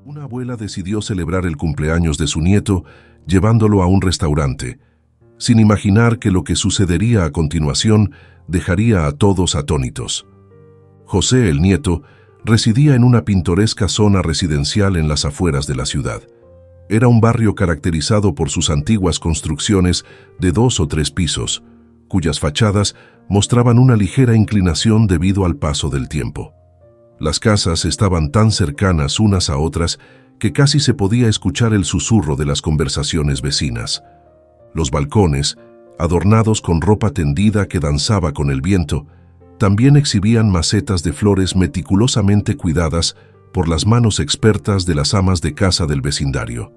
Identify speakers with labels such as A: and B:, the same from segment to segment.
A: Una abuela decidió celebrar el cumpleaños de su nieto llevándolo a un restaurante, sin imaginar que lo que sucedería a continuación dejaría a todos atónitos. José, el nieto, residía en una pintoresca zona residencial en las afueras de la ciudad. Era un barrio caracterizado por sus antiguas construcciones de 2 o 3 pisos, cuyas fachadas mostraban una ligera inclinación debido al paso del tiempo. Las casas estaban tan cercanas unas a otras que casi se podía escuchar el susurro de las conversaciones vecinas. Los balcones, adornados con ropa tendida que danzaba con el viento, también exhibían macetas de flores meticulosamente cuidadas por las manos expertas de las amas de casa del vecindario.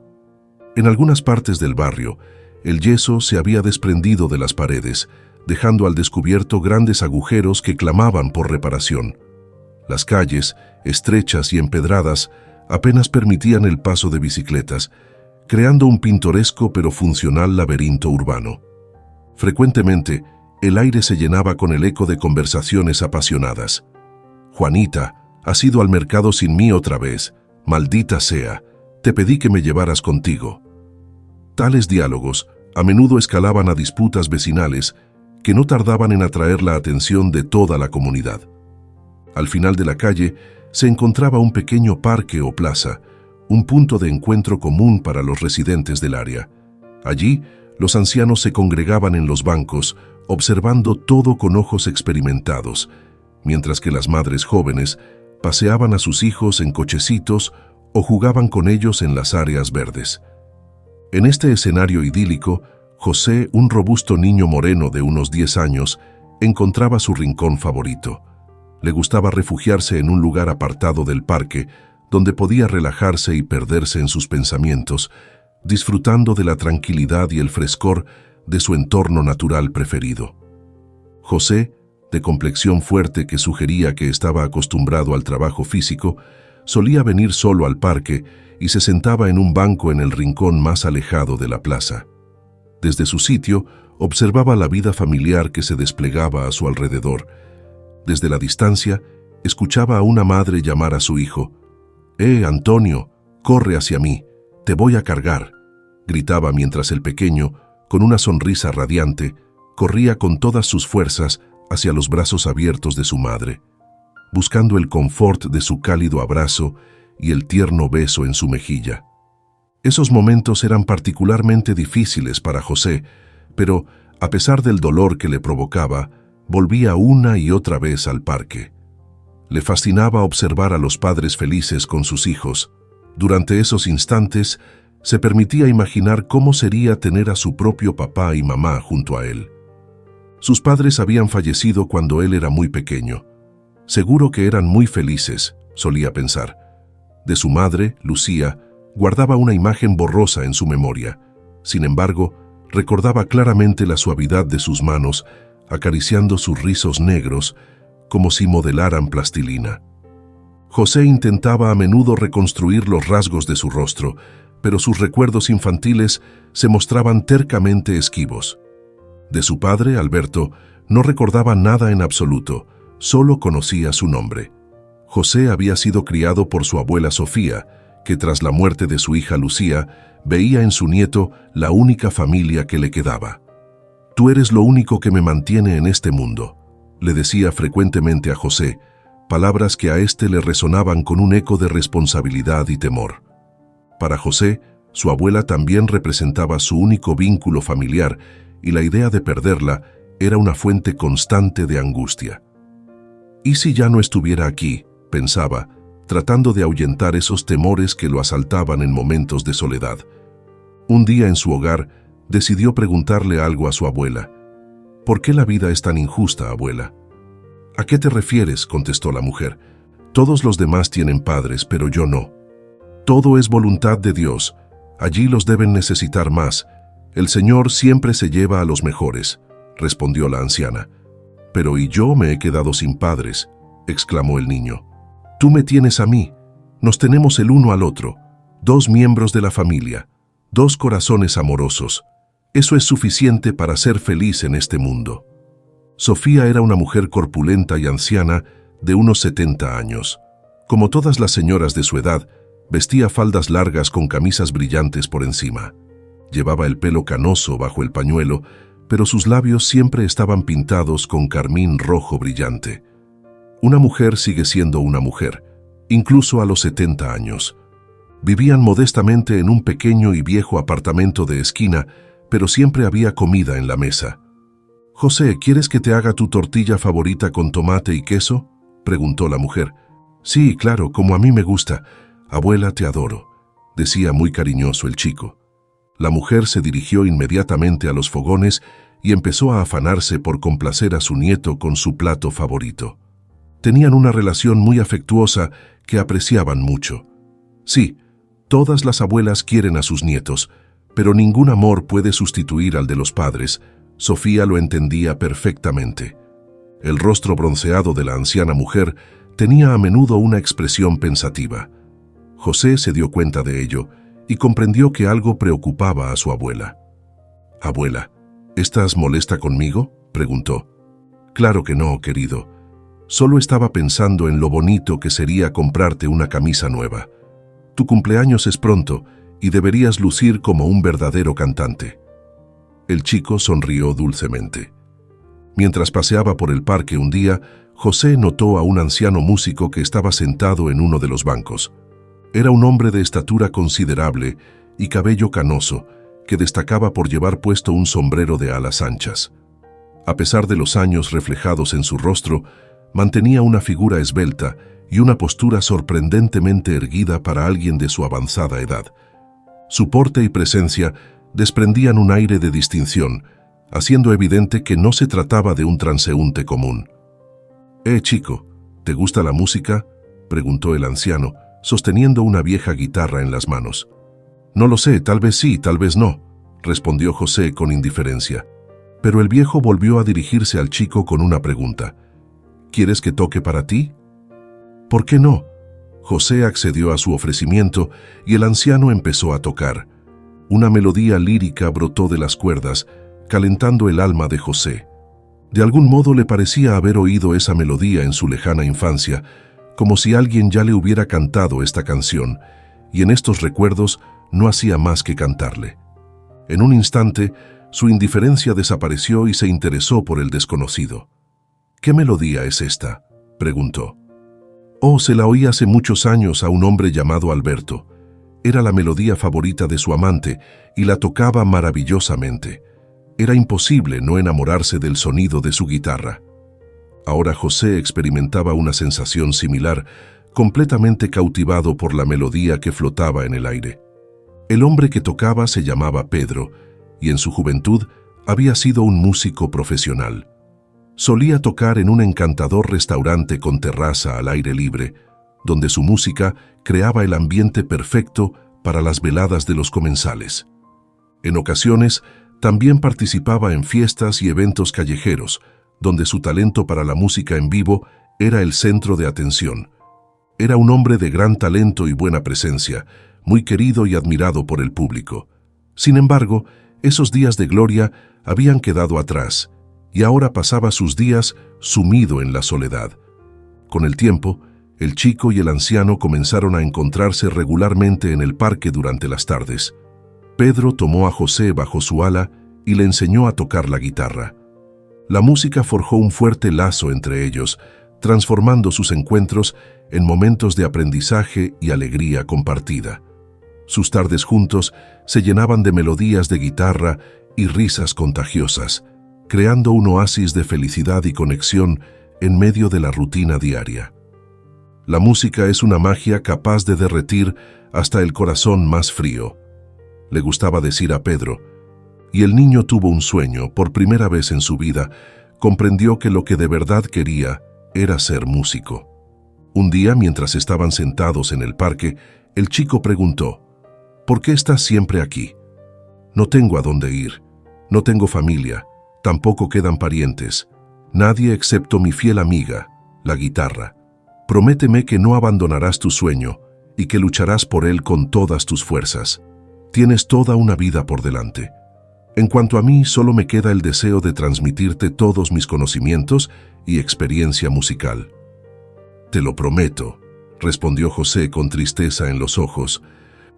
A: En algunas partes del barrio, el yeso se había desprendido de las paredes, dejando al descubierto grandes agujeros que clamaban por reparación. Las calles, estrechas y empedradas, apenas permitían el paso de bicicletas, creando un pintoresco pero funcional laberinto urbano. Frecuentemente, el aire se llenaba con el eco de conversaciones apasionadas. «Juanita, has ido al mercado sin mí otra vez. Maldita sea, te pedí que me llevaras contigo». Tales diálogos a menudo escalaban a disputas vecinales que no tardaban en atraer la atención de toda la comunidad. Al final de la calle se encontraba un pequeño parque o plaza, un punto de encuentro común para los residentes del área. Allí, los ancianos se congregaban en los bancos, observando todo con ojos experimentados, mientras que las madres jóvenes paseaban a sus hijos en cochecitos o jugaban con ellos en las áreas verdes. En este escenario idílico, José, un robusto niño moreno de unos 10 años, encontraba su rincón favorito. Le gustaba refugiarse en un lugar apartado del parque, donde podía relajarse y perderse en sus pensamientos, disfrutando de la tranquilidad y el frescor de su entorno natural preferido. José, de complexión fuerte que sugería que estaba acostumbrado al trabajo físico, solía venir solo al parque y se sentaba en un banco en el rincón más alejado de la plaza. Desde su sitio, observaba la vida familiar que se desplegaba a su alrededor. Desde la distancia, escuchaba a una madre llamar a su hijo. Antonio, corre hacia mí, te voy a cargar», gritaba mientras el pequeño, con una sonrisa radiante, corría con todas sus fuerzas hacia los brazos abiertos de su madre, buscando el confort de su cálido abrazo y el tierno beso en su mejilla. Esos momentos eran particularmente difíciles para José, pero, a pesar del dolor que le provocaba, volvía una y otra vez al parque. Le fascinaba observar a los padres felices con sus hijos. Durante esos instantes, se permitía imaginar cómo sería tener a su propio papá y mamá junto a él. Sus padres habían fallecido cuando él era muy pequeño. Seguro que eran muy felices, solía pensar. De su madre, Lucía, guardaba una imagen borrosa en su memoria. Sin embargo, recordaba claramente la suavidad de sus manos, acariciando sus rizos negros, como si modelaran plastilina. José intentaba a menudo reconstruir los rasgos de su rostro, pero sus recuerdos infantiles se mostraban tercamente esquivos. De su padre, Alberto, no recordaba nada en absoluto, solo conocía su nombre. José había sido criado por su abuela Sofía, que tras la muerte de su hija Lucía, veía en su nieto la única familia que le quedaba. «Tú eres lo único que me mantiene en este mundo», le decía frecuentemente a José, palabras que a éste le resonaban con un eco de responsabilidad y temor. Para José, su abuela también representaba su único vínculo familiar y la idea de perderla era una fuente constante de angustia. «¿Y si ya no estuviera aquí?», pensaba, tratando de ahuyentar esos temores que lo asaltaban en momentos de soledad. Un día en su hogar, decidió preguntarle algo a su abuela. «¿Por qué la vida es tan injusta, abuela?» «¿A qué te refieres?», contestó la mujer. «Todos los demás tienen padres, pero yo no. Todo es voluntad de Dios. Allí los deben necesitar más. El Señor siempre se lleva a los mejores», respondió la anciana. «Pero ¿y yo me he quedado sin padres?», exclamó el niño. «Tú me tienes a mí. Nos tenemos el uno al otro. 2 miembros de la familia. 2 corazones amorosos. Eso es suficiente para ser feliz en este mundo». Sofía era una mujer corpulenta y anciana de unos 70 años. Como todas las señoras de su edad, Vestía faldas largas con camisas brillantes por encima. Llevaba el pelo canoso bajo el pañuelo, pero sus labios siempre estaban pintados con carmín rojo brillante. Una mujer sigue siendo una mujer, incluso a los 70 años. Vivían modestamente en un pequeño y viejo apartamento de esquina, pero siempre había comida en la mesa. «José, ¿quieres que te haga tu tortilla favorita con tomate y queso?», preguntó la mujer. «Sí, claro, como a mí me gusta. Abuela, te adoro», decía muy cariñoso el chico. La mujer se dirigió inmediatamente a los fogones y empezó a afanarse por complacer a su nieto con su plato favorito. Tenían una relación muy afectuosa que apreciaban mucho. Sí, todas las abuelas quieren a sus nietos, pero ningún amor puede sustituir al de los padres. Sofía lo entendía perfectamente. El rostro bronceado de la anciana mujer tenía a menudo una expresión pensativa. José se dio cuenta de ello y comprendió que algo preocupaba a su abuela. «Abuela, ¿estás molesta conmigo?», preguntó. «Claro que no, querido. Solo estaba pensando en lo bonito que sería comprarte una camisa nueva. Tu cumpleaños es pronto y deberías lucir como un verdadero cantante». El chico sonrió dulcemente. Mientras paseaba por el parque un día, José notó a un anciano músico que estaba sentado en uno de los bancos. Era un hombre de estatura considerable y cabello canoso, que destacaba por llevar puesto un sombrero de alas anchas. A pesar de los años reflejados en su rostro, mantenía una figura esbelta y una postura sorprendentemente erguida para alguien de su avanzada edad. Su porte y presencia desprendían un aire de distinción, haciendo evidente que no se trataba de un transeúnte común. Chico, ¿te gusta la música?, preguntó el anciano, sosteniendo una vieja guitarra en las manos. «No lo sé, tal vez sí, tal vez no», respondió José con indiferencia. Pero el viejo volvió a dirigirse al chico con una pregunta. «¿Quieres que toque para ti?». «¿Por qué no?». José accedió a su ofrecimiento y el anciano empezó a tocar. Una melodía lírica brotó de las cuerdas, calentando el alma de José. De algún modo le parecía haber oído esa melodía en su lejana infancia, como si alguien ya le hubiera cantado esta canción, y en estos recuerdos no hacía más que cantarle. En un instante, su indiferencia desapareció y se interesó por el desconocido. «¿Qué melodía es esta?», preguntó. «Oh, se la oí hace muchos años a un hombre llamado Alberto. Era la melodía favorita de su amante y la tocaba maravillosamente. Era imposible no enamorarse del sonido de su guitarra». Ahora José experimentaba una sensación similar, completamente cautivado por la melodía que flotaba en el aire. El hombre que tocaba se llamaba Pedro, y en su juventud había sido un músico profesional. Solía tocar en un encantador restaurante con terraza al aire libre, donde su música creaba el ambiente perfecto para las veladas de los comensales. En ocasiones, también participaba en fiestas y eventos callejeros, donde su talento para la música en vivo era el centro de atención. Era un hombre de gran talento y buena presencia, muy querido y admirado por el público. Sin embargo, esos días de gloria habían quedado atrás, y ahora pasaba sus días sumido en la soledad. Con el tiempo, el chico y el anciano comenzaron a encontrarse regularmente en el parque durante las tardes. Pedro tomó a José bajo su ala y le enseñó a tocar la guitarra. La música forjó un fuerte lazo entre ellos, transformando sus encuentros en momentos de aprendizaje y alegría compartida. Sus tardes juntos se llenaban de melodías de guitarra y risas contagiosas, creando un oasis de felicidad y conexión en medio de la rutina diaria. La música es una magia capaz de derretir hasta el corazón más frío, le gustaba decir a Pedro, y el niño tuvo un sueño. Por primera vez en su vida, comprendió que lo que de verdad quería era ser músico. Un día, mientras estaban sentados en el parque, el chico preguntó, «¿Por qué estás siempre aquí?». «No tengo a dónde ir, no tengo familia, tampoco quedan parientes, nadie excepto mi fiel amiga, la guitarra. Prométeme que no abandonarás tu sueño y que lucharás por él con todas tus fuerzas. Tienes toda una vida por delante. En cuanto a mí, solo me queda el deseo de transmitirte todos mis conocimientos y experiencia musical». «Te lo prometo», respondió José con tristeza en los ojos.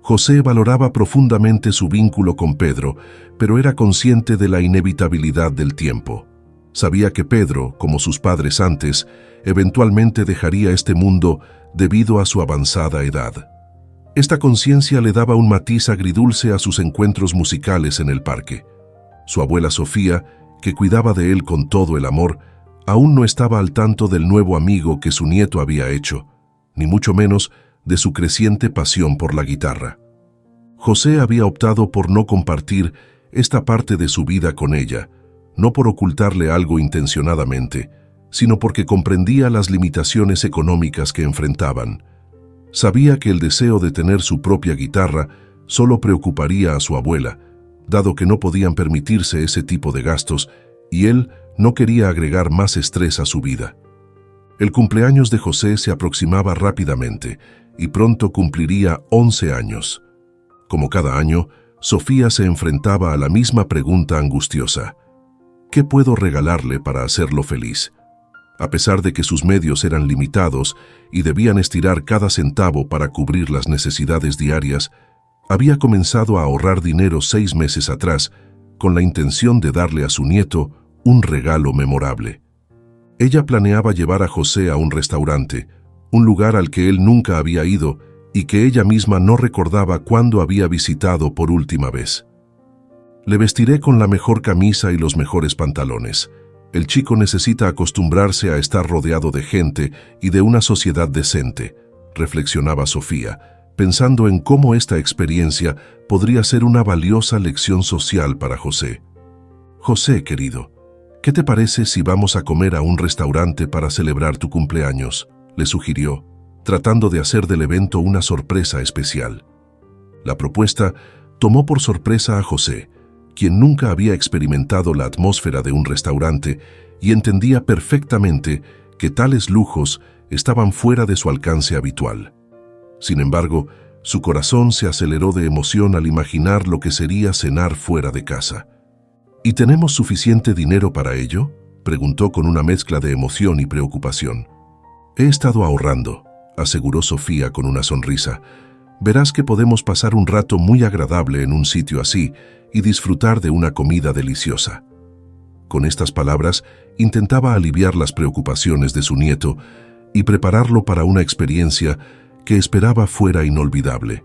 A: José valoraba profundamente su vínculo con Pedro, pero era consciente de la inevitabilidad del tiempo. Sabía que Pedro, como sus padres antes, eventualmente dejaría este mundo debido a su avanzada edad. Esta conciencia le daba un matiz agridulce a sus encuentros musicales en el parque. Su abuela Sofía, que cuidaba de él con todo el amor, aún no estaba al tanto del nuevo amigo que su nieto había hecho, ni mucho menos de su creciente pasión por la guitarra. José había optado por no compartir esta parte de su vida con ella, no por ocultarle algo intencionadamente, sino porque comprendía las limitaciones económicas que enfrentaban. Sabía que el deseo de tener su propia guitarra solo preocuparía a su abuela, dado que no podían permitirse ese tipo de gastos, y él no quería agregar más estrés a su vida. El cumpleaños de José se aproximaba rápidamente, y pronto cumpliría 11 años. Como cada año, Sofía se enfrentaba a la misma pregunta angustiosa: ¿qué puedo regalarle para hacerlo feliz? A pesar de que sus medios eran limitados y debían estirar cada centavo para cubrir las necesidades diarias, había comenzado a ahorrar dinero 6 meses atrás con la intención de darle a su nieto un regalo memorable. Ella planeaba llevar a José a un restaurante, un lugar al que él nunca había ido y que ella misma no recordaba cuándo había visitado por última vez. Le vestiré con la mejor camisa y los mejores pantalones. El chico necesita acostumbrarse a estar rodeado de gente y de una sociedad decente, reflexionaba Sofía, pensando en cómo esta experiencia podría ser una valiosa lección social para José. José, querido, ¿qué te parece si vamos a comer a un restaurante para celebrar tu cumpleaños?, le sugirió, tratando de hacer del evento una sorpresa especial. La propuesta tomó por sorpresa a José, quien nunca había experimentado la atmósfera de un restaurante y entendía perfectamente que tales lujos estaban fuera de su alcance habitual. Sin embargo, su corazón se aceleró de emoción al imaginar lo que sería cenar fuera de casa. ¿Y tenemos suficiente dinero para ello?, preguntó con una mezcla de emoción y preocupación. He estado ahorrando, aseguró Sofía con una sonrisa. Verás que podemos pasar un rato muy agradable en un sitio así y disfrutar de una comida deliciosa. Con estas palabras, intentaba aliviar las preocupaciones de su nieto y prepararlo para una experiencia que esperaba fuera inolvidable.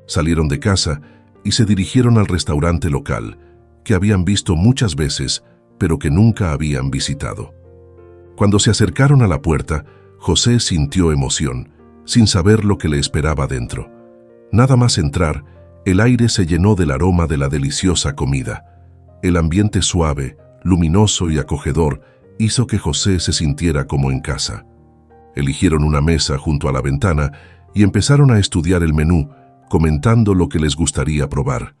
A: Salieron de casa y se dirigieron al restaurante local, que habían visto muchas veces, pero que nunca habían visitado. Cuando se acercaron a la puerta, José sintió emoción, sin saber lo que le esperaba dentro. Nada más entrar, el aire se llenó del aroma de la deliciosa comida. El ambiente suave, luminoso y acogedor hizo que José se sintiera como en casa. Eligieron una mesa junto a la ventana y empezaron a estudiar el menú, comentando lo que les gustaría probar.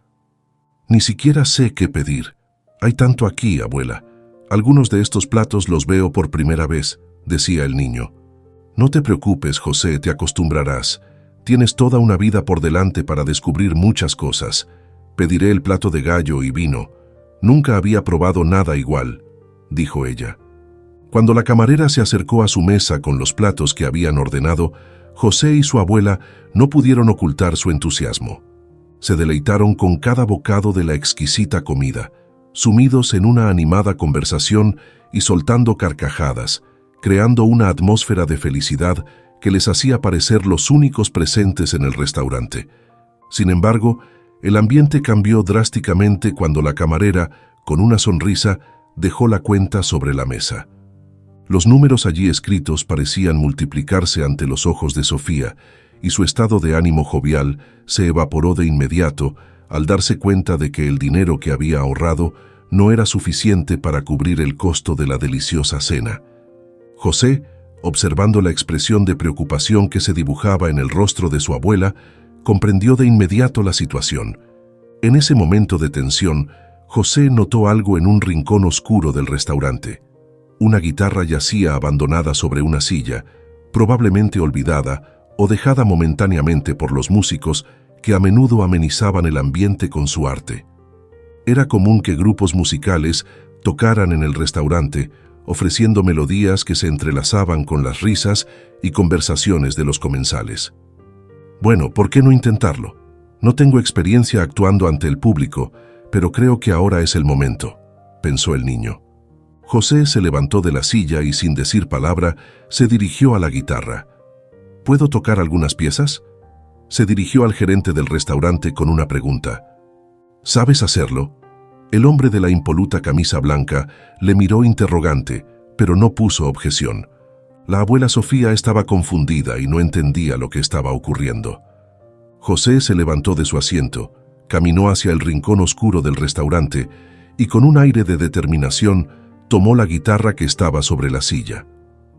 A: Ni siquiera sé qué pedir. Hay tanto aquí, abuela. Algunos de estos platos los veo por primera vez, decía el niño. No te preocupes, José, te acostumbrarás. Tienes toda una vida por delante para descubrir muchas cosas. Pediré el plato de gallo y vino. Nunca había probado nada igual, dijo ella. Cuando la camarera se acercó a su mesa con los platos que habían ordenado, José y su abuela no pudieron ocultar su entusiasmo. Se deleitaron con cada bocado de la exquisita comida, sumidos en una animada conversación y soltando carcajadas, creando una atmósfera de felicidad que les hacía parecer los únicos presentes en el restaurante. Sin embargo, el ambiente cambió drásticamente cuando la camarera, con una sonrisa, dejó la cuenta sobre la mesa. Los números allí escritos parecían multiplicarse ante los ojos de Sofía, y su estado de ánimo jovial se evaporó de inmediato al darse cuenta de que el dinero que había ahorrado no era suficiente para cubrir el costo de la deliciosa cena. José, observando la expresión de preocupación que se dibujaba en el rostro de su abuela, comprendió de inmediato la situación. En ese momento de tensión, José notó algo en un rincón oscuro del restaurante. Una guitarra yacía abandonada sobre una silla, probablemente olvidada o dejada momentáneamente por los músicos que a menudo amenizaban el ambiente con su arte. Era común que grupos musicales tocaran en el restaurante ofreciendo melodías que se entrelazaban con las risas y conversaciones de los comensales. Bueno, ¿por qué no intentarlo? No tengo experiencia actuando ante el público, pero creo que ahora es el momento, pensó el niño. José se levantó de la silla y sin decir palabra se dirigió a la guitarra. ¿Puedo tocar algunas piezas? Se dirigió al gerente del restaurante con una pregunta. ¿Sabes hacerlo? El hombre de la impoluta camisa blanca le miró interrogante, pero no puso objeción. La abuela Sofía estaba confundida y no entendía lo que estaba ocurriendo. José se levantó de su asiento, caminó hacia el rincón oscuro del restaurante y con un aire de determinación tomó la guitarra que estaba sobre la silla.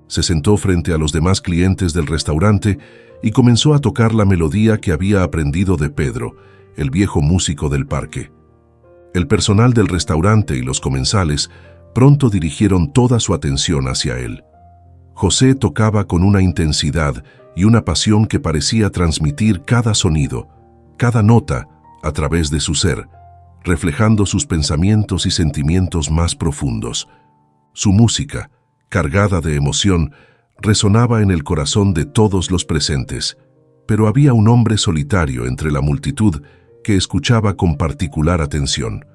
A: Se sentó frente a los demás clientes del restaurante y comenzó a tocar la melodía que había aprendido de Pedro, el viejo músico del parque. El personal del restaurante y los comensales pronto dirigieron toda su atención hacia él. José tocaba con una intensidad y una pasión que parecía transmitir cada sonido, cada nota, a través de su ser, reflejando sus pensamientos y sentimientos más profundos. Su música, cargada de emoción, resonaba en el corazón de todos los presentes, pero había un hombre solitario entre la multitud que escuchaba con particular atención.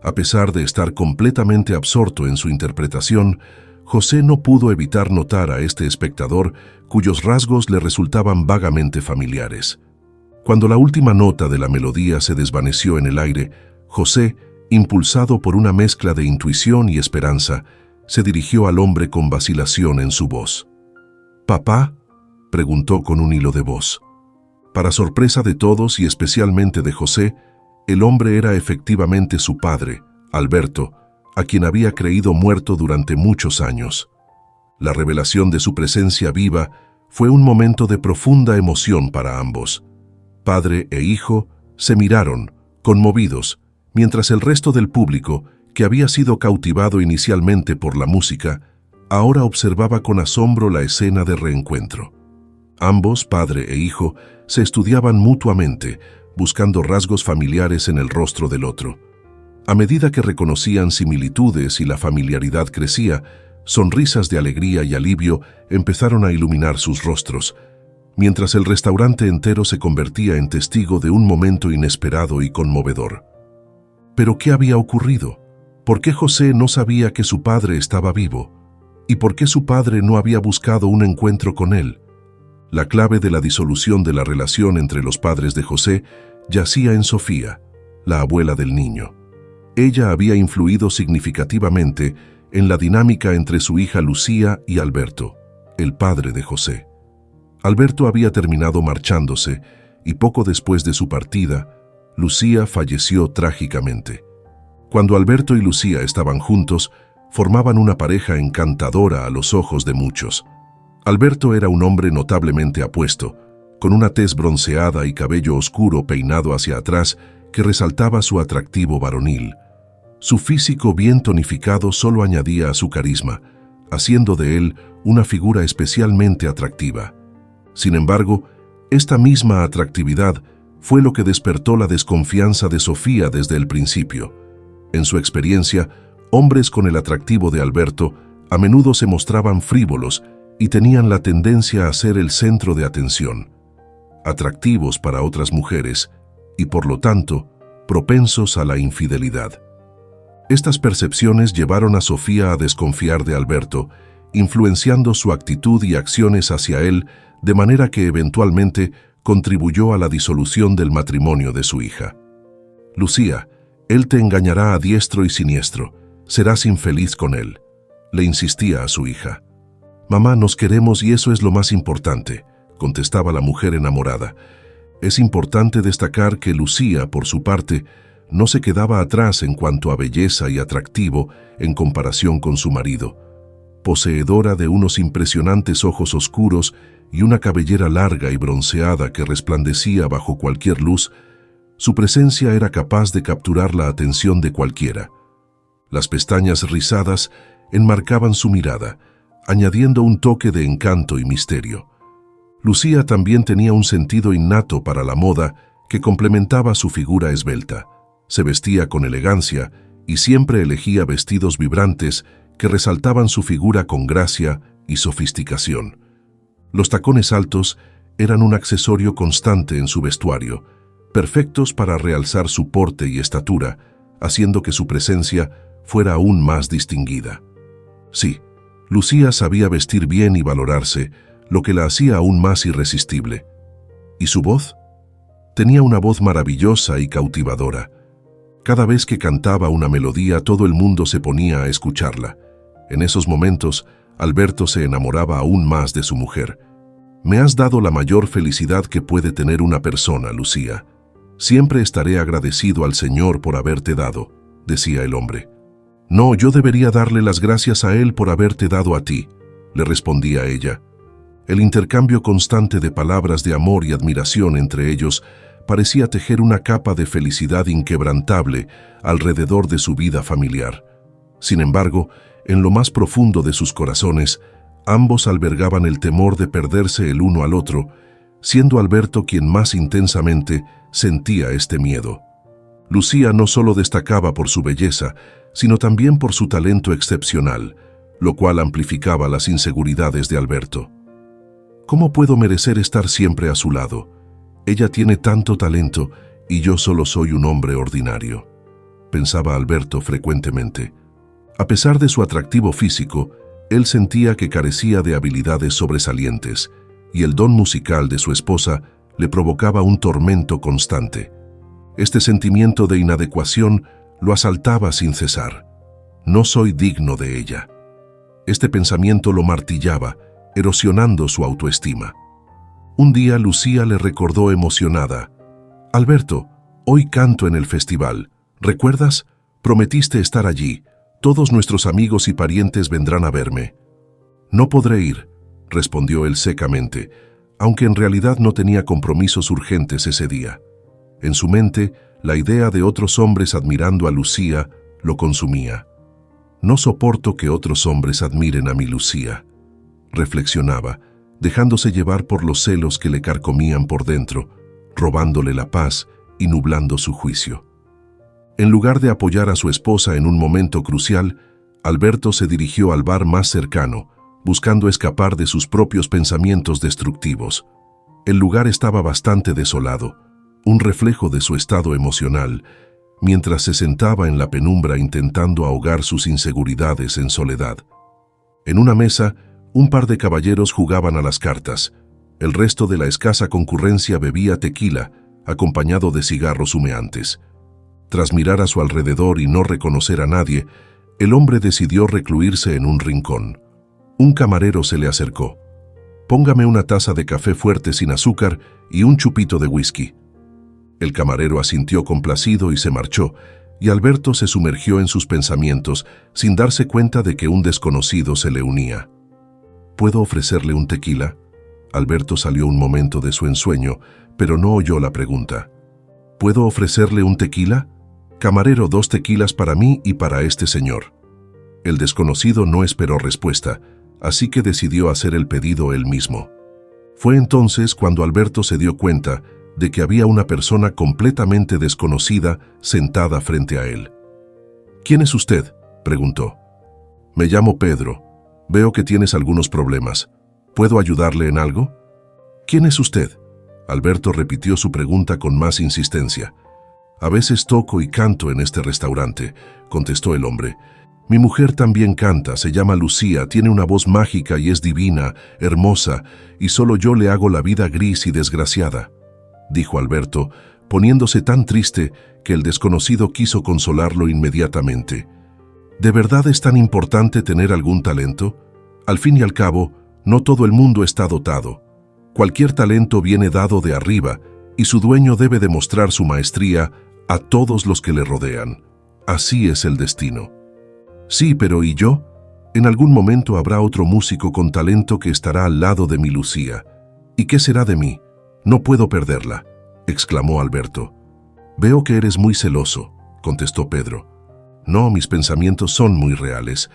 A: A pesar de estar completamente absorto en su interpretación, José no pudo evitar notar a este espectador cuyos rasgos le resultaban vagamente familiares. Cuando la última nota de la melodía se desvaneció en el aire, José, impulsado por una mezcla de intuición y esperanza, se dirigió al hombre con vacilación en su voz. «¿Papá?», preguntó con un hilo de voz. Para sorpresa de todos y especialmente de José, el hombre era efectivamente su padre, Alberto, a quien había creído muerto durante muchos años. La revelación de su presencia viva fue un momento de profunda emoción para ambos. Padre e hijo se miraron, conmovidos, mientras el resto del público, que había sido cautivado inicialmente por la música, ahora observaba con asombro la escena de reencuentro. Ambos, padre e hijo, se estudiaban mutuamente, buscando rasgos familiares en el rostro del otro. A medida que reconocían similitudes y la familiaridad crecía, sonrisas de alegría y alivio empezaron a iluminar sus rostros, mientras el restaurante entero se convertía en testigo de un momento inesperado y conmovedor. ¿Pero qué había ocurrido? ¿Por qué José no sabía que su padre estaba vivo? ¿Y por qué su padre no había buscado un encuentro con él? La clave de la disolución de la relación entre los padres de José yacía en Sofía, la abuela del niño. Ella había influido significativamente en la dinámica entre su hija Lucía y Alberto, el padre de José. Alberto había terminado marchándose y poco después de su partida, Lucía falleció trágicamente. Cuando Alberto y Lucía estaban juntos, formaban una pareja encantadora a los ojos de muchos. Alberto era un hombre notablemente apuesto, con una tez bronceada y cabello oscuro peinado hacia atrás que resaltaba su atractivo varonil. Su físico bien tonificado solo añadía a su carisma, haciendo de él una figura especialmente atractiva. Sin embargo, esta misma atractividad fue lo que despertó la desconfianza de Sofía desde el principio. En su experiencia, hombres con el atractivo de Alberto a menudo se mostraban frívolos y tenían la tendencia a ser el centro de atención, atractivos para otras mujeres y, por lo tanto, propensos a la infidelidad. Estas percepciones llevaron a Sofía a desconfiar de Alberto, influenciando su actitud y acciones hacia él de manera que eventualmente contribuyó a la disolución del matrimonio de su hija. «Lucía, él te engañará a diestro y siniestro, serás infeliz con él», le insistía a su hija. «Mamá, nos queremos y eso es lo más importante», contestaba la mujer enamorada. Es importante destacar que Lucía, por su parte, no se quedaba atrás en cuanto a belleza y atractivo en comparación con su marido. Poseedora de unos impresionantes ojos oscuros y una cabellera larga y bronceada que resplandecía bajo cualquier luz, su presencia era capaz de capturar la atención de cualquiera. Las pestañas rizadas enmarcaban su mirada, añadiendo un toque de encanto y misterio. Lucía también tenía un sentido innato para la moda que complementaba su figura esbelta. Se vestía con elegancia y siempre elegía vestidos vibrantes que resaltaban su figura con gracia y sofisticación. Los tacones altos eran un accesorio constante en su vestuario, perfectos para realzar su porte y estatura, haciendo que su presencia fuera aún más distinguida. Sí, Lucía sabía vestir bien y valorarse, lo que la hacía aún más irresistible. ¿Y su voz? Tenía una voz maravillosa y cautivadora. Cada vez que cantaba una melodía, todo el mundo se ponía a escucharla. En esos momentos, Alberto se enamoraba aún más de su mujer. «Me has dado la mayor felicidad que puede tener una persona, Lucía. Siempre estaré agradecido al Señor por haberte dado», decía el hombre. «No, yo debería darle las gracias a Él por haberte dado a ti», le respondía ella. El intercambio constante de palabras de amor y admiración entre ellos parecía tejer una capa de felicidad inquebrantable alrededor de su vida familiar. Sin embargo, en lo más profundo de sus corazones, ambos albergaban el temor de perderse el uno al otro, siendo Alberto quien más intensamente sentía este miedo. Lucía no solo destacaba por su belleza, sino también por su talento excepcional, lo cual amplificaba las inseguridades de Alberto. «¿Cómo puedo merecer estar siempre a su lado? Ella tiene tanto talento y yo solo soy un hombre ordinario», pensaba Alberto frecuentemente. A pesar de su atractivo físico, él sentía que carecía de habilidades sobresalientes, y el don musical de su esposa le provocaba un tormento constante. Este sentimiento de inadecuación lo asaltaba sin cesar. «No soy digno de ella». Este pensamiento lo martillaba, erosionando su autoestima. Un día Lucía le recordó emocionada: «Alberto, hoy canto en el festival. ¿Recuerdas? Prometiste estar allí. Todos nuestros amigos y parientes vendrán a verme». «No podré ir», respondió él secamente, aunque en realidad no tenía compromisos urgentes ese día. En su mente, la idea de otros hombres admirando a Lucía lo consumía. «No soporto que otros hombres admiren a mi Lucía», reflexionaba, dejándose llevar por los celos que le carcomían por dentro, robándole la paz y nublando su juicio. En lugar de apoyar a su esposa en un momento crucial, Alberto se dirigió al bar más cercano, buscando escapar de sus propios pensamientos destructivos. El lugar estaba bastante desolado, un reflejo de su estado emocional, mientras se sentaba en la penumbra intentando ahogar sus inseguridades en soledad. En una mesa, un par de caballeros jugaban a las cartas. El resto de la escasa concurrencia bebía tequila, acompañado de cigarros humeantes. Tras mirar a su alrededor y no reconocer a nadie, el hombre decidió recluirse en un rincón. Un camarero se le acercó. «Póngame una taza de café fuerte sin azúcar y un chupito de whisky». El camarero asintió complacido y se marchó, y Alberto se sumergió en sus pensamientos sin darse cuenta de que un desconocido se le unía. «¿Puedo ofrecerle un tequila?». Alberto salió un momento de su ensueño, pero no oyó la pregunta. «¿Puedo ofrecerle un tequila?». «Camarero, 2 tequilas para mí y para este señor». El desconocido no esperó respuesta, así que decidió hacer el pedido él mismo. Fue entonces cuando Alberto se dio cuenta de que había una persona completamente desconocida sentada frente a él. «¿Quién es usted?», preguntó. «Me llamo Pedro. Veo que tienes algunos problemas. ¿Puedo ayudarle en algo?». «¿Quién es usted?». Alberto repitió su pregunta con más insistencia. «A veces toco y canto en este restaurante», contestó el hombre. «Mi mujer también canta, se llama Lucía, tiene una voz mágica y es divina, hermosa, y solo yo le hago la vida gris y desgraciada», dijo Alberto, poniéndose tan triste que el desconocido quiso consolarlo inmediatamente. «¿De verdad es tan importante tener algún talento? Al fin y al cabo, no todo el mundo está dotado. Cualquier talento viene dado de arriba, y su dueño debe demostrar su maestría a todos los que le rodean. Así es el destino». «Sí, pero ¿y yo? En algún momento habrá otro músico con talento que estará al lado de mi Lucía. ¿Y qué será de mí? No puedo perderla», exclamó Alberto. «Veo que eres muy celoso», contestó Pedro. «No, mis pensamientos son muy reales.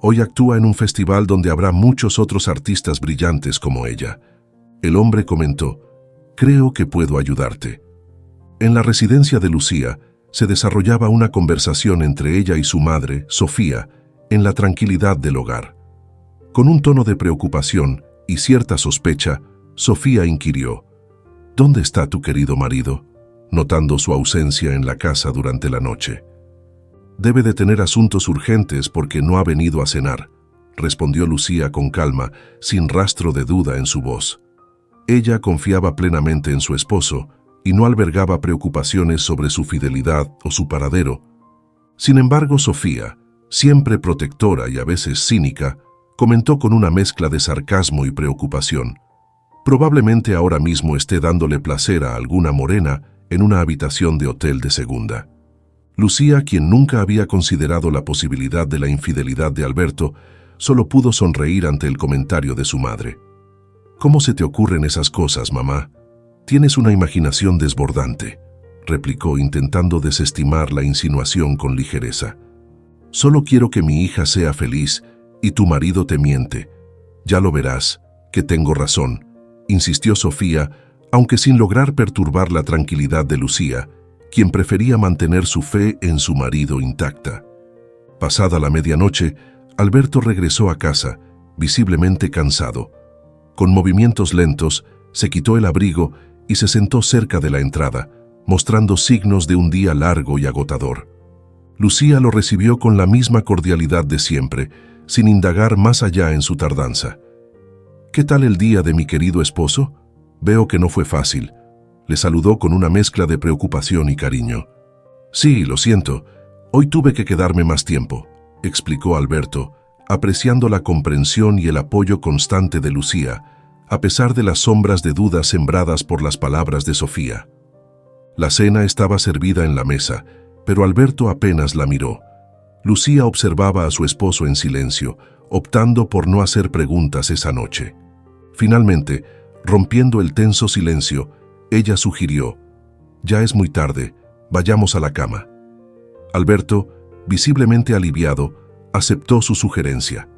A: Hoy actúa en un festival donde habrá muchos otros artistas brillantes como ella». El hombre comentó: «Creo que puedo ayudarte». En la residencia de Lucía se desarrollaba una conversación entre ella y su madre, Sofía, en la tranquilidad del hogar. Con un tono de preocupación y cierta sospecha, Sofía inquirió: ¿Dónde está tu querido marido?, notando su ausencia en la casa durante la noche. Debe de tener asuntos urgentes porque no ha venido a cenar, respondió Lucía con calma, sin rastro de duda en su voz. Ella confiaba plenamente en su esposo y no albergaba preocupaciones sobre su fidelidad o su paradero. Sin embargo, Sofía, siempre protectora y a veces cínica, comentó con una mezcla de sarcasmo y preocupación: probablemente ahora mismo esté dándole placer a alguna morena en una habitación de hotel de segunda. Lucía, quien nunca había considerado la posibilidad de la infidelidad de Alberto, solo pudo sonreír ante el comentario de su madre. «¿Cómo se te ocurren esas cosas, mamá? Tienes una imaginación desbordante», replicó, intentando desestimar la insinuación con ligereza. «Solo quiero que mi hija sea feliz y tu marido te miente. Ya lo verás, que tengo razón», insistió Sofía, aunque sin lograr perturbar la tranquilidad de Lucía, quien prefería mantener su fe en su marido intacta. Pasada la medianoche, Alberto regresó a casa, visiblemente cansado. Con movimientos lentos, se quitó el abrigo y se sentó cerca de la entrada, mostrando signos de un día largo y agotador. Lucía lo recibió con la misma cordialidad de siempre, sin indagar más allá en su tardanza. «¿Qué tal el día de mi querido esposo? Veo que no fue fácil», le saludó con una mezcla de preocupación y cariño. «Sí, lo siento, hoy tuve que quedarme más tiempo», explicó Alberto, apreciando la comprensión y el apoyo constante de Lucía, a pesar de las sombras de dudas sembradas por las palabras de Sofía. La cena estaba servida en la mesa, pero Alberto apenas la miró. Lucía observaba a su esposo en silencio, optando por no hacer preguntas esa noche. Finalmente, rompiendo el tenso silencio, ella sugirió: «Ya es muy tarde, vayamos a la cama». Alberto, visiblemente aliviado, aceptó su sugerencia.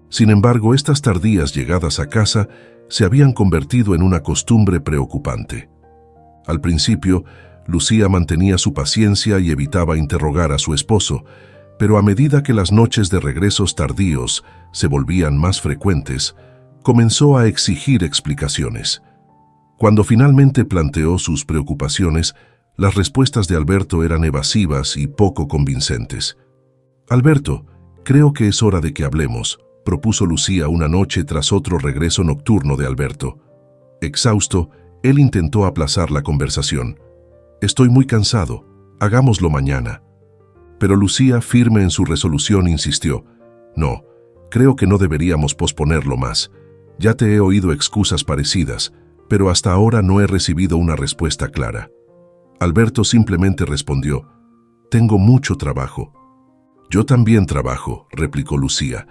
A: Sin embargo, estas tardías llegadas a casa se habían convertido en una costumbre preocupante. Al principio, Lucía mantenía su paciencia y evitaba interrogar a su esposo, pero a medida que las noches de regresos tardíos se volvían más frecuentes, comenzó a exigir explicaciones. Cuando finalmente planteó sus preocupaciones, las respuestas de Alberto eran evasivas y poco convincentes. «Alberto, creo que es hora de que hablemos», propuso Lucía una noche tras otro regreso nocturno de Alberto. Exhausto, él intentó aplazar la conversación. «Estoy muy cansado, hagámoslo mañana». Pero Lucía, firme en su resolución, insistió: «No, creo que no deberíamos posponerlo más. Ya te he oído excusas parecidas, pero hasta ahora no he recibido una respuesta clara». Alberto simplemente respondió: «Tengo mucho trabajo». «Yo también trabajo», replicó Lucía,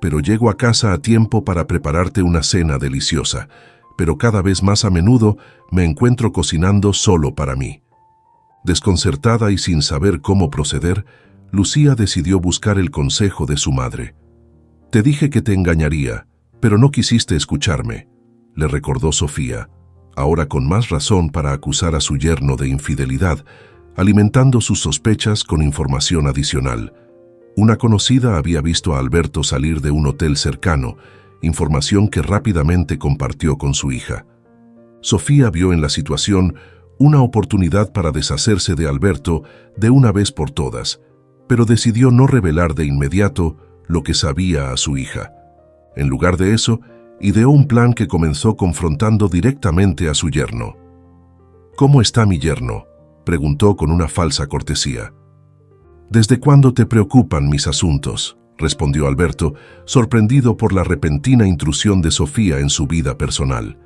A: «pero llego a casa a tiempo para prepararte una cena deliciosa, pero cada vez más a menudo me encuentro cocinando solo para mí». Desconcertada y sin saber cómo proceder, Lucía decidió buscar el consejo de su madre. «Te dije que te engañaría, pero no quisiste escucharme», le recordó Sofía, ahora con más razón para acusar a su yerno de infidelidad, alimentando sus sospechas con información adicional. Una conocida había visto a Alberto salir de un hotel cercano, información que rápidamente compartió con su hija. Sofía vio en la situación una oportunidad para deshacerse de Alberto de una vez por todas, pero decidió no revelar de inmediato lo que sabía a su hija. En lugar de eso, ideó un plan que comenzó confrontando directamente a su yerno. «¿Cómo está mi yerno?», preguntó con una falsa cortesía. «¿Desde cuándo te preocupan mis asuntos?», respondió Alberto, sorprendido por la repentina intrusión de Sofía en su vida personal.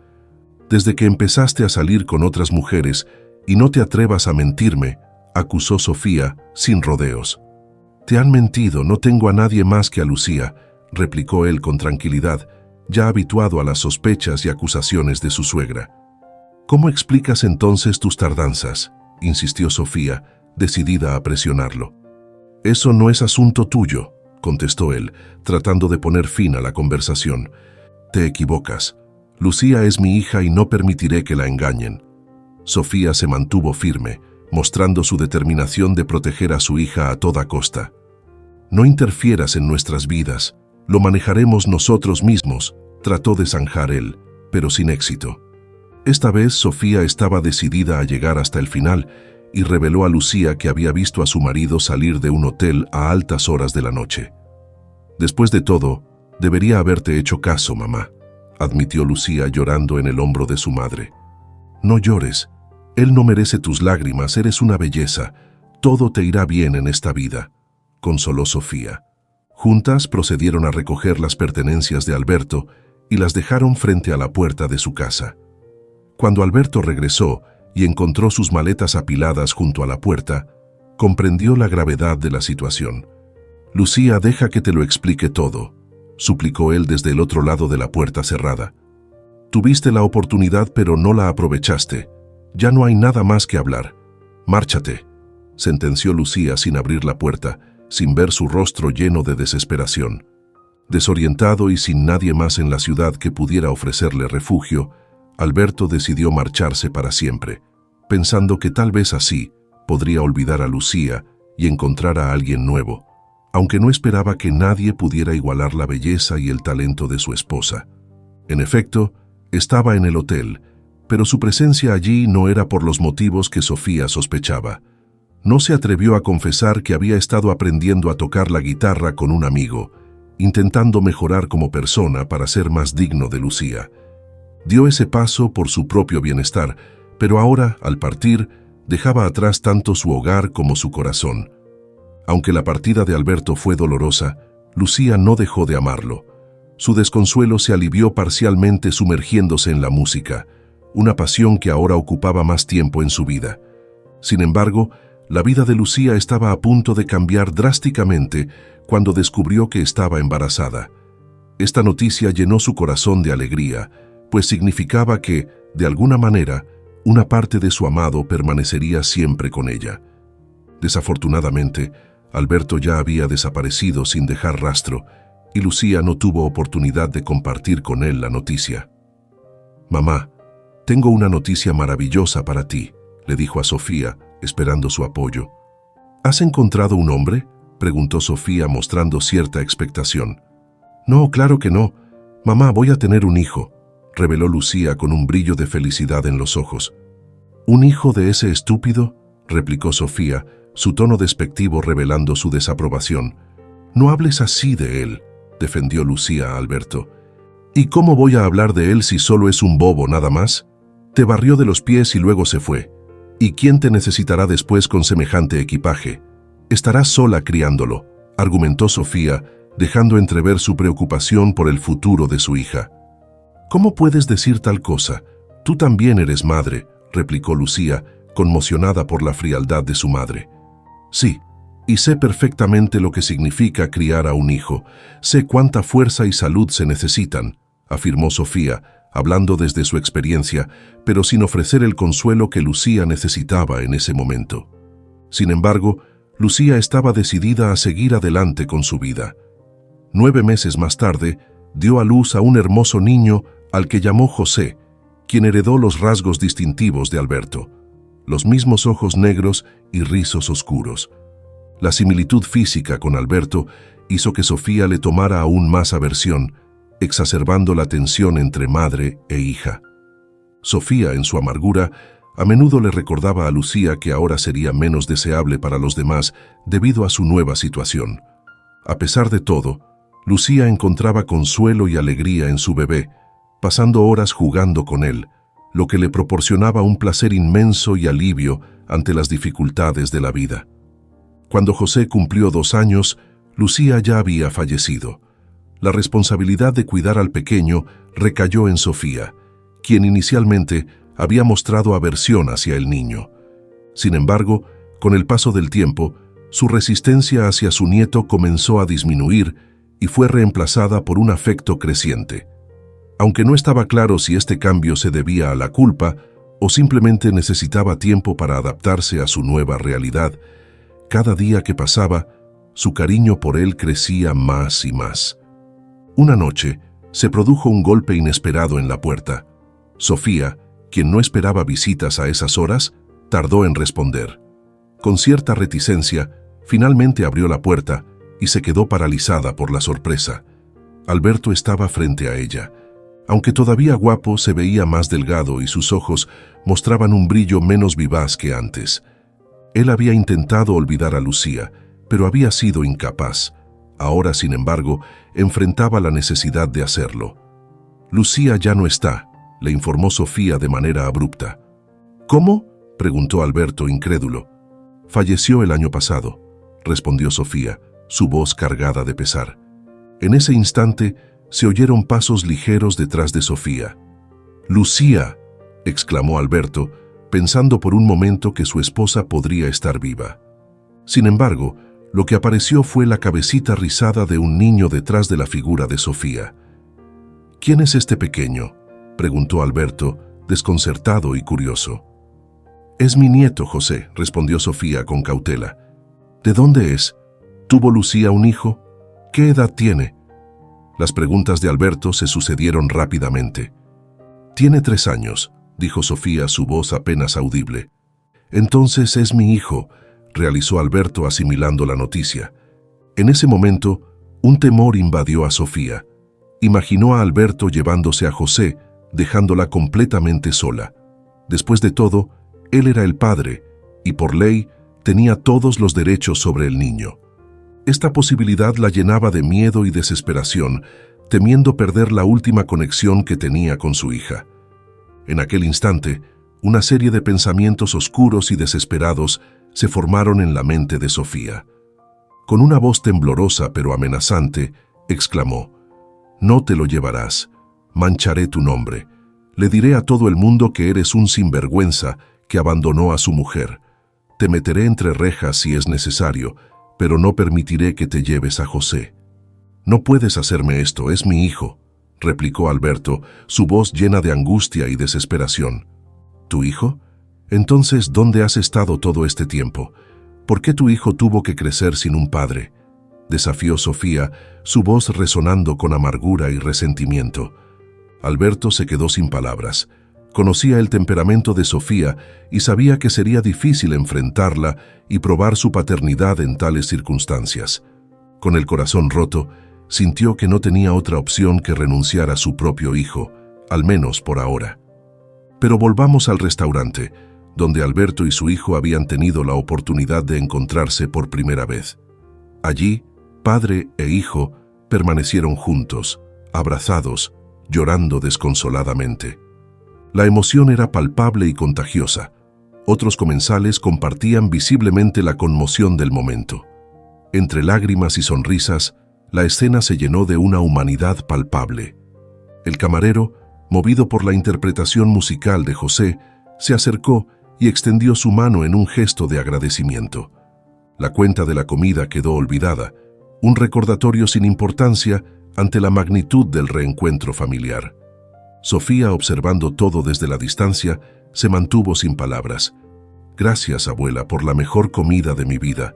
A: «Desde que empezaste a salir con otras mujeres, y no te atrevas a mentirme», acusó Sofía, sin rodeos. «Te han mentido, no tengo a nadie más que a Lucía», replicó él con tranquilidad, ya habituado a las sospechas y acusaciones de su suegra. «¿Cómo explicas entonces tus tardanzas?», insistió Sofía, decidida a presionarlo. «Eso no es asunto tuyo», contestó él, tratando de poner fin a la conversación. «Te equivocas. Lucía es mi hija y no permitiré que la engañen». Sofía se mantuvo firme, mostrando su determinación de proteger a su hija a toda costa. No interfieras en nuestras vidas, lo manejaremos nosotros mismos, trató de zanjar él, pero sin éxito. Esta vez Sofía estaba decidida a llegar hasta el final y reveló a Lucía que había visto a su marido salir de un hotel a altas horas de la noche. Después de todo, debería haberte hecho caso, mamá, admitió Lucía llorando en el hombro de su madre. No llores, él no merece tus lágrimas, eres una belleza, todo te irá bien en esta vida, consoló Sofía. Juntas procedieron a recoger las pertenencias de Alberto y las dejaron frente a la puerta de su casa. Cuando Alberto regresó y encontró sus maletas apiladas junto a la puerta, comprendió la gravedad de la situación. Lucía, deja que te lo explique todo, suplicó él desde el otro lado de la puerta cerrada. Tuviste la oportunidad pero no la aprovechaste. Ya no hay nada más que hablar. Márchate, sentenció Lucía sin abrir la puerta, sin ver su rostro lleno de desesperación. Desorientado y sin nadie más en la ciudad que pudiera ofrecerle refugio, Alberto decidió marcharse para siempre, pensando que tal vez así podría olvidar a Lucía y encontrar a alguien nuevo, aunque no esperaba que nadie pudiera igualar la belleza y el talento de su esposa. En efecto, estaba en el hotel, pero su presencia allí no era por los motivos que Sofía sospechaba. No se atrevió a confesar que había estado aprendiendo a tocar la guitarra con un amigo, intentando mejorar como persona para ser más digno de Lucía. Dio ese paso por su propio bienestar, pero ahora, al partir, dejaba atrás tanto su hogar como su corazón. Aunque la partida de Alberto fue dolorosa, Lucía no dejó de amarlo. Su desconsuelo se alivió parcialmente sumergiéndose en la música, una pasión que ahora ocupaba más tiempo en su vida. Sin embargo, la vida de Lucía estaba a punto de cambiar drásticamente cuando descubrió que estaba embarazada. Esta noticia llenó su corazón de alegría, pues significaba que, de alguna manera, una parte de su amado permanecería siempre con ella. Desafortunadamente, Alberto ya había desaparecido sin dejar rastro, y Lucía no tuvo oportunidad de compartir con él la noticia. «Mamá, tengo una noticia maravillosa para ti», le dijo a Sofía, esperando su apoyo. «¿Has encontrado un hombre?», preguntó Sofía mostrando cierta expectación. «No, claro que no. Mamá, voy a tener un hijo», reveló Lucía con un brillo de felicidad en los ojos. «¿Un hijo de ese estúpido?», replicó Sofía, su tono despectivo revelando su desaprobación. «No hables así de él», defendió Lucía a Alberto. «¿Y cómo voy a hablar de él si solo es un bobo nada más? Te barrió de los pies y luego se fue. ¿Y quién te necesitará después con semejante equipaje? Estarás sola criándolo», argumentó Sofía, dejando entrever su preocupación por el futuro de su hija. «¿Cómo puedes decir tal cosa? Tú también eres madre», replicó Lucía, conmocionada por la frialdad de su madre. «Sí, y sé perfectamente lo que significa criar a un hijo. Sé cuánta fuerza y salud se necesitan», afirmó Sofía, hablando desde su experiencia, pero sin ofrecer el consuelo que Lucía necesitaba en ese momento. Sin embargo, Lucía estaba decidida a seguir adelante con su vida. 9 meses más tarde, dio a luz a un hermoso niño al que llamó José, quien heredó los rasgos distintivos de Alberto, los mismos ojos negros y rizos oscuros. La similitud física con Alberto hizo que Sofía le tomara aún más aversión, exacerbando la tensión entre madre e hija. Sofía, en su amargura, a menudo le recordaba a Lucía que ahora sería menos deseable para los demás debido a su nueva situación. A pesar de todo, Lucía encontraba consuelo y alegría en su bebé, pasando horas jugando con él, lo que le proporcionaba un placer inmenso y alivio ante las dificultades de la vida. Cuando José cumplió 2 años, Lucía ya había fallecido. La responsabilidad de cuidar al pequeño recayó en Sofía, quien inicialmente había mostrado aversión hacia el niño. Sin embargo, con el paso del tiempo, su resistencia hacia su nieto comenzó a disminuir y fue reemplazada por un afecto creciente. Aunque no estaba claro si este cambio se debía a la culpa o simplemente necesitaba tiempo para adaptarse a su nueva realidad, cada día que pasaba, su cariño por él crecía más y más. Una noche, se produjo un golpe inesperado en la puerta. Sofía, quien no esperaba visitas a esas horas, tardó en responder. Con cierta reticencia, finalmente abrió la puerta y se quedó paralizada por la sorpresa. Alberto estaba frente a ella. Aunque todavía guapo, se veía más delgado y sus ojos mostraban un brillo menos vivaz que antes. Él había intentado olvidar a Lucía, pero había sido incapaz. Ahora, sin embargo, enfrentaba la necesidad de hacerlo. «Lucía ya no está», le informó Sofía de manera abrupta. «¿Cómo?», preguntó Alberto, incrédulo. «Falleció el año pasado», respondió Sofía, su voz cargada de pesar. En ese instante se oyeron pasos ligeros detrás de Sofía. «¡Lucía!», exclamó Alberto, pensando por un momento que su esposa podría estar viva. Sin embargo, lo que apareció fue la cabecita rizada de un niño detrás de la figura de Sofía. «¿Quién es este pequeño?», preguntó Alberto, desconcertado y curioso. «Es mi nieto, José», respondió Sofía con cautela. «¿De dónde es? ¿Tuvo Lucía un hijo? ¿Qué edad tiene?». Las preguntas de Alberto se sucedieron rápidamente. «Tiene 3 años», dijo Sofía, su voz apenas audible. «Entonces es mi hijo», realizó Alberto asimilando la noticia. En ese momento, un temor invadió a Sofía. Imaginó a Alberto llevándose a José, dejándola completamente sola. Después de todo, él era el padre, y por ley tenía todos los derechos sobre el niño. Esta posibilidad la llenaba de miedo y desesperación, temiendo perder la última conexión que tenía con su hija. En aquel instante, una serie de pensamientos oscuros y desesperados se formaron en la mente de Sofía. Con una voz temblorosa pero amenazante, exclamó: «No te lo llevarás, mancharé tu nombre. Le diré a todo el mundo que eres un sinvergüenza que abandonó a su mujer. Te meteré entre rejas si es necesario, pero no permitiré que te lleves a José». «No puedes hacerme esto, es mi hijo», replicó Alberto, su voz llena de angustia y desesperación. «¿Tu hijo? Entonces, ¿dónde has estado todo este tiempo? ¿Por qué tu hijo tuvo que crecer sin un padre?», desafió Sofía, su voz resonando con amargura y resentimiento. Alberto se quedó sin palabras. Conocía el temperamento de Sofía y sabía que sería difícil enfrentarla y probar su paternidad en tales circunstancias. Con el corazón roto, sintió que no tenía otra opción que renunciar a su propio hijo, al menos por ahora. Pero volvamos al restaurante, donde Alberto y su hijo habían tenido la oportunidad de encontrarse por primera vez. Allí, padre e hijo permanecieron juntos, abrazados, llorando desconsoladamente. La emoción era palpable y contagiosa. Otros comensales compartían visiblemente la conmoción del momento. Entre lágrimas y sonrisas, la escena se llenó de una humanidad palpable. El camarero, movido por la interpretación musical de José, se acercó y extendió su mano en un gesto de agradecimiento. La cuenta de la comida quedó olvidada, un recordatorio sin importancia ante la magnitud del reencuentro familiar. Sofía, observando todo desde la distancia, se mantuvo sin palabras. «Gracias, abuela, por la mejor comida de mi vida»,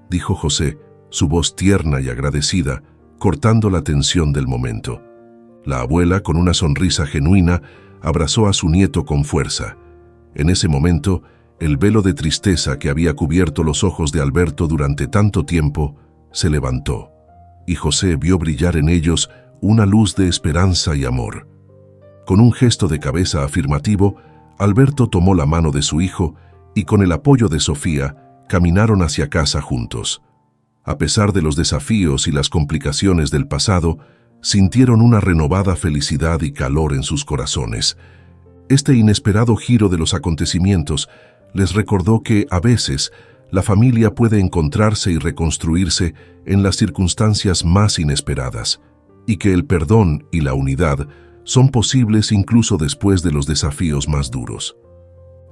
A: dijo José, su voz tierna y agradecida, cortando la tensión del momento. La abuela, con una sonrisa genuina, abrazó a su nieto con fuerza. En ese momento, el velo de tristeza que había cubierto los ojos de Alberto durante tanto tiempo se levantó, y José vio brillar en ellos una luz de esperanza y amor. Con un gesto de cabeza afirmativo, Alberto tomó la mano de su hijo y con el apoyo de Sofía, caminaron hacia casa juntos. A pesar de los desafíos y las complicaciones del pasado, sintieron una renovada felicidad y calor en sus corazones. Este inesperado giro de los acontecimientos les recordó que, a veces, la familia puede encontrarse y reconstruirse en las circunstancias más inesperadas, y que el perdón y la unidad son posibles incluso después de los desafíos más duros.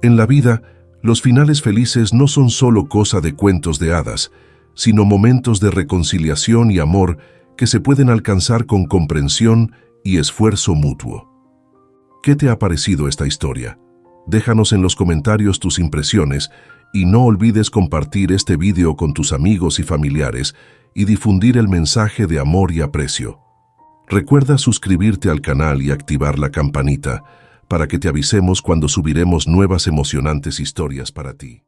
A: En la vida, los finales felices no son solo cosa de cuentos de hadas, sino momentos de reconciliación y amor que se pueden alcanzar con comprensión y esfuerzo mutuo. ¿Qué te ha parecido esta historia? Déjanos en los comentarios tus impresiones y no olvides compartir este video con tus amigos y familiares y difundir el mensaje de amor y aprecio. Recuerda suscribirte al canal y activar la campanita para que te avisemos cuando subiremos nuevas emocionantes historias para ti.